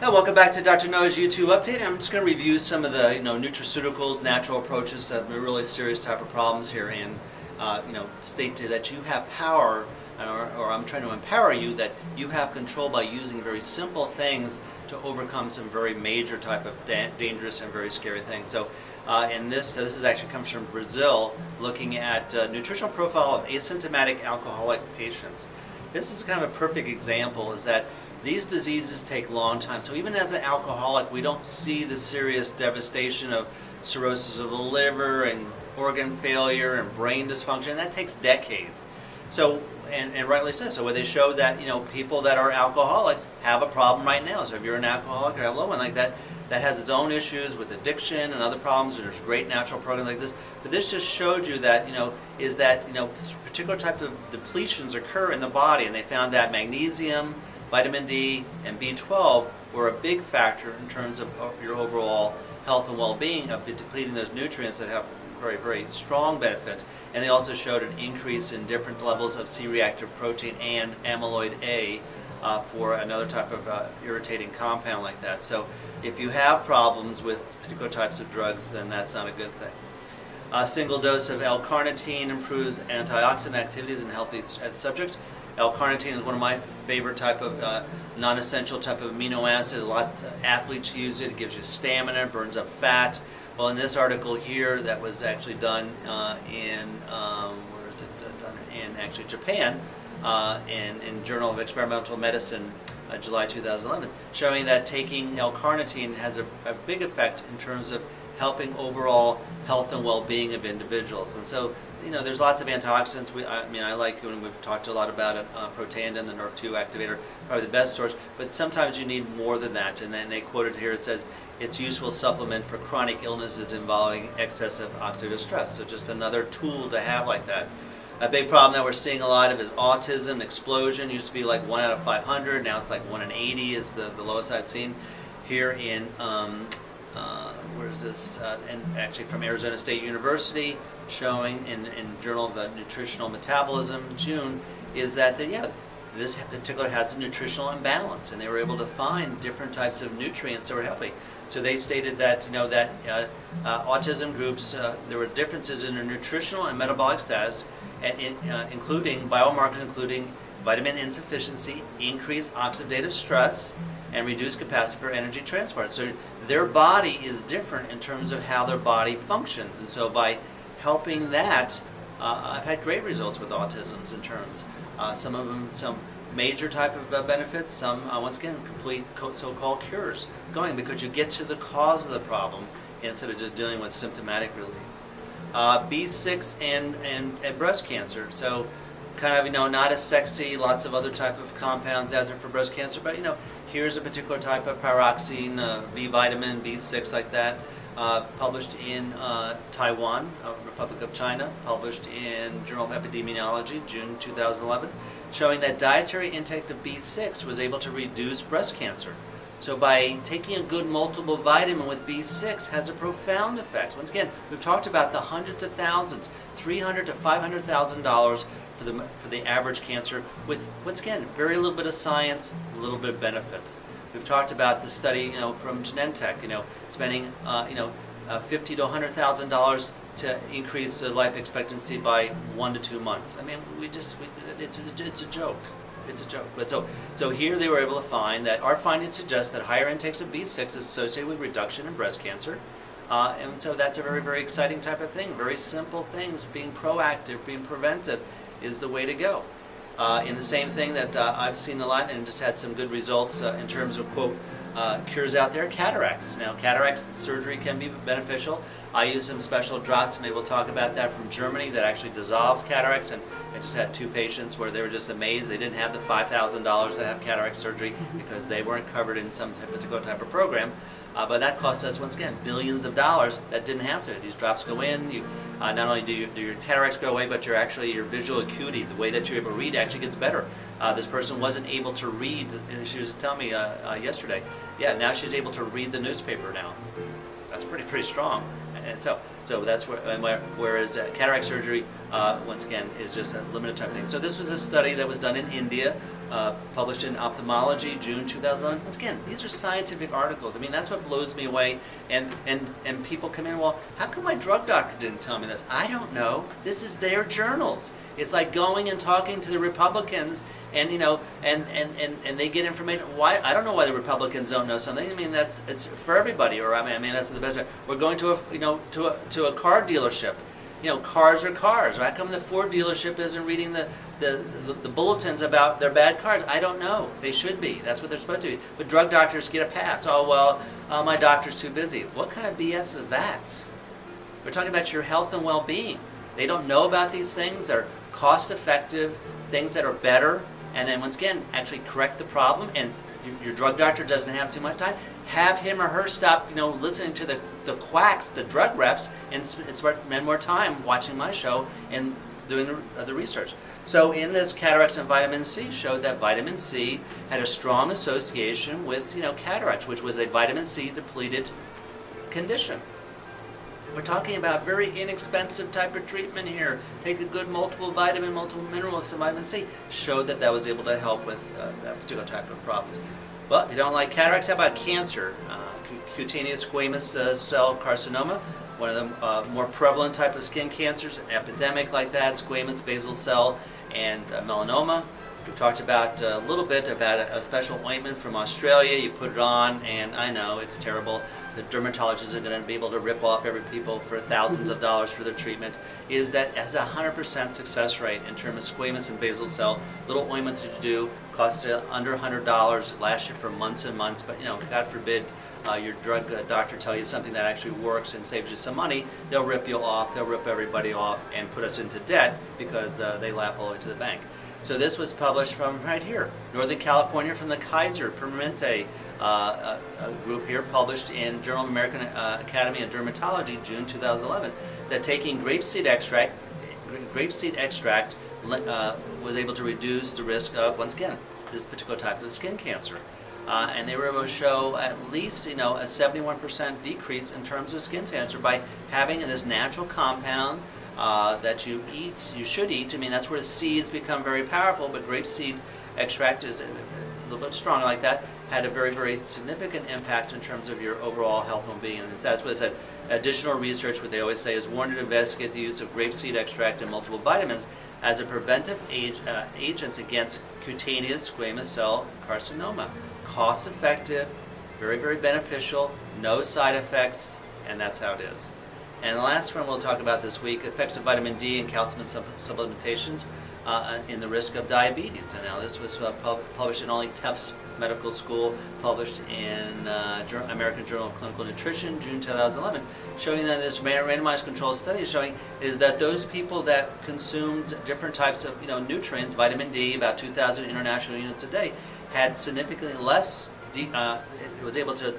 Yeah, welcome back to Dr. Noah's YouTube update. I'm just going to review some of the nutraceuticals, natural approaches to really serious type of problems here, and state that you have power, or I'm trying to empower you that you have control by using very simple things to overcome some very major type of dangerous and very scary things. So, this is actually comes from Brazil, looking at nutritional profile of asymptomatic alcoholic patients. This is kind of a perfect example. Is that these diseases take a long time. So even as an alcoholic, we don't see the serious devastation of cirrhosis of the liver and organ failure and brain dysfunction. That takes decades. So, and rightly so. So where they show that people that are alcoholics have a problem right now. So if you're an alcoholic or have a loved one like that, that has its own issues with addiction and other problems, and there's great natural programs like this. But this just showed you that particular type of depletions occur in the body, and they found that magnesium, vitamin D, and B12 were a big factor in terms of your overall health and well-being, of depleting those nutrients that have very, very strong benefits. And they also showed an increase in different levels of C-reactive protein and amyloid A for another type of irritating compound like that. So if you have problems with particular types of drugs, then that's not a good thing. A single dose of L-Carnitine improves antioxidant activities in healthy subjects. L-Carnitine is one of my favorite type of non-essential type of amino acid. A lot of athletes use it. It gives you stamina, burns up fat. Well, in this article here, that was actually done in actually Japan, in Journal of Experimental Medicine, July 2011, showing that taking L-Carnitine has a big effect in terms of helping overall health and well-being of individuals. And so, there's lots of antioxidants. I like when we've talked a lot about it, Protandim, the Nerve2 activator, probably the best source, but sometimes you need more than that. And then they quoted here, it says, it's useful supplement for chronic illnesses involving excessive oxidative stress. So just another tool to have like that. A big problem that we're seeing a lot of is autism, explosion. Used to be like 1 out of 500, now it's like 1 in 80 is the lowest I've seen. Here in, where is this? And actually from Arizona State University, showing in Journal of Nutritional Metabolism, June, is that this particular has a nutritional imbalance, and they were able to find different types of nutrients that were helping. So they stated that autism groups, there were differences in their nutritional and metabolic status, including biomarkers including vitamin insufficiency, increased oxidative stress, and reduced capacity for energy transport. So their body is different in terms of how their body functions, and so by helping that, I've had great results with autisms in terms. Some of them, some major type of benefits, some, once again, complete so-called cures going, because you get to the cause of the problem instead of just dealing with symptomatic relief. B6 and breast cancer. So kind of, not as sexy, lots of other type of compounds out there for breast cancer, but here's a particular type of pyroxine, B vitamin, B6 like that, published in Taiwan, Republic of China, published in Journal of Epidemiology, June 2011, showing that dietary intake of B6 was able to reduce breast cancer. So by taking a good multiple vitamin with B6 has a profound effect. Once again, we've talked about the hundreds of thousands, $300,000 to $500,000 for the average cancer, with, once again, very little bit of science, a little bit of benefits. We've talked about the study, from Genentech, spending, $50,000 to $100,000 to increase life expectancy by 1 to 2 months. I mean, it's a joke. It's a joke. But so here they were able to find that our findings suggest that higher intakes of B6 is associated with reduction in breast cancer. And so that's a very, very exciting type of thing. Very simple things. Being proactive, being preventive is the way to go. In the same thing that I've seen a lot and just had some good results in terms of, quote, cures out there, cataracts. Now, cataracts surgery can be beneficial. I use some special drops, maybe we'll talk about that, from Germany that actually dissolves cataracts, and I just had 2 patients where they were just amazed. They didn't have the $5,000 to have cataract surgery because they weren't covered in some particular type of program. But that costs us, once again, billions of dollars. That didn't have to. These drops go in. You not only do your cataracts go away, but your visual acuity, the way that you're able to read, actually gets better. This person wasn't able to read. She was telling me yesterday. Yeah, now she's able to read the newspaper now. That's pretty strong. And so that's whereas cataract surgery, once again, is just a limited type of thing. So this was a study that was done in India published in Ophthalmology, June 2011. Once again, these are scientific articles. I mean, that's what blows me away. And people come in, well, how come my drug doctor didn't tell me this? I don't know. This is their journals. It's like going and talking to the Republicans, and and they get information. Why? I don't know why the Republicans don't know something. I mean, it's for everybody. Or I mean, that's the best way. We're going to a car dealership. Cars are cars. How come the Ford dealership isn't reading the bulletins about their bad cars? I don't know. They should be. That's what they're supposed to be. But drug doctors get a pass. Oh, well, my doctor's too busy. What kind of BS is that? We're talking about your health and well-being. They don't know about these things. They're cost-effective, things that are better, and then once again, actually correct the problem. And your drug doctor doesn't have too much time. Have him or her stop, listening to the quacks, the drug reps, and spend more time watching my show and doing the research. So in this Cataracts and vitamin C showed that vitamin C had a strong association with, cataracts, which was a vitamin C depleted condition. We're talking about very inexpensive type of treatment here. Take a good multiple vitamin, multiple mineral, some vitamin C. Showed that was able to help with that particular type of problems. Well, if you don't like cataracts, how about cancer? Cutaneous squamous cell carcinoma, one of the more prevalent type of skin cancers, an epidemic like that, squamous basal cell, and melanoma. We talked about a little bit about a special ointment from Australia. You put it on, and I know it's terrible. The dermatologists are going to be able to rip off every people for thousands of dollars for their treatment. Is that has a 100% success rate in terms of squamous and basal cell. Little ointment that you do costs under $100. Lasts you for months and months. But God forbid your drug doctor tell you something that actually works and saves you some money. They'll rip you off. They'll rip everybody off and put us into debt because they laugh all the way to the bank. So this was published from right here, Northern California, from the Kaiser Permanente group here, published in Journal of American Academy of Dermatology, June 2011, that taking grapeseed extract was able to reduce the risk of, once again, this particular type of skin cancer. And they were able to show at least, a 71% decrease in terms of skin cancer by having this natural compound that you should eat. I mean, that's where the seeds become very powerful, but grapeseed extract is a little bit strong like that, had a very, very significant impact in terms of your overall health and being. And that's what it said. Additional research, what they always say, is warned to investigate the use of grapeseed extract and multiple vitamins as a preventive agents against cutaneous squamous cell carcinoma. Cost effective, very, very beneficial, no side effects, and that's how it is. And the last one we'll talk about this week, effects of vitamin D and calcium supplementations in the risk of diabetes. And now this was published in only Tufts Medical School, published in American Journal of Clinical Nutrition, June 2011, showing that this randomized controlled study is showing is that those people that consumed different types of nutrients, vitamin D, about 2,000 international units a day, had significantly less, it was able to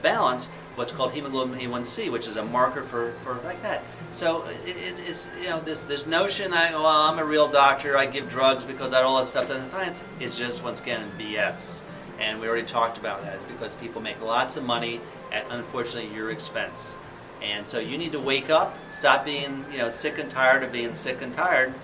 balance what's called hemoglobin A1C, which is a marker for like that. So it's this notion that, well, I'm a real doctor, I give drugs because all that stuff doesn't science, is just, once again, BS. And we already talked about that. It's because people make lots of money at, unfortunately, your expense. And so you need to wake up, stop being sick and tired of being sick and tired.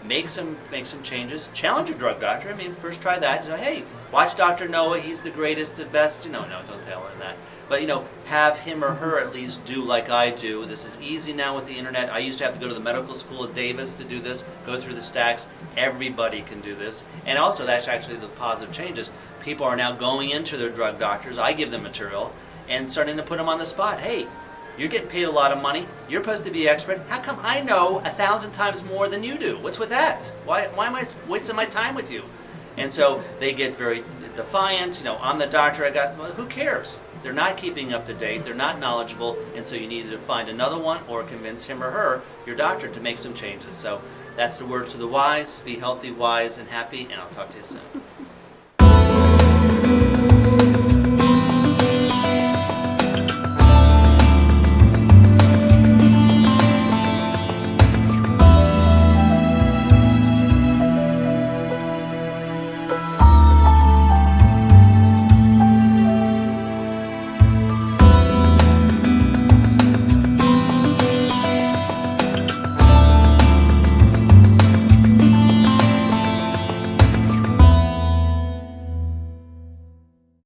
Make some changes. Challenge your drug doctor. I mean, first try that. Hey, watch Dr. Noah. He's the greatest, the best. No, don't tell him that. But have him or her at least do like I do. This is easy now with the internet. I used to have to go to the medical school at Davis to do this. Go through the stacks. Everybody can do this. And also, that's actually the positive changes. People are now going into their drug doctors. I give them material and starting to put them on the spot. Hey, you're getting paid a lot of money. You're supposed to be expert. How come I know 1,000 times more than you do? What's with that? Why am I wasting my time with you? And so they get very defiant. I'm the doctor. Well, who cares? They're not keeping up to date. They're not knowledgeable. And so you need to find another one or convince him or her, your doctor, to make some changes. So that's the word to the wise. Be healthy, wise, and happy. And I'll talk to you soon.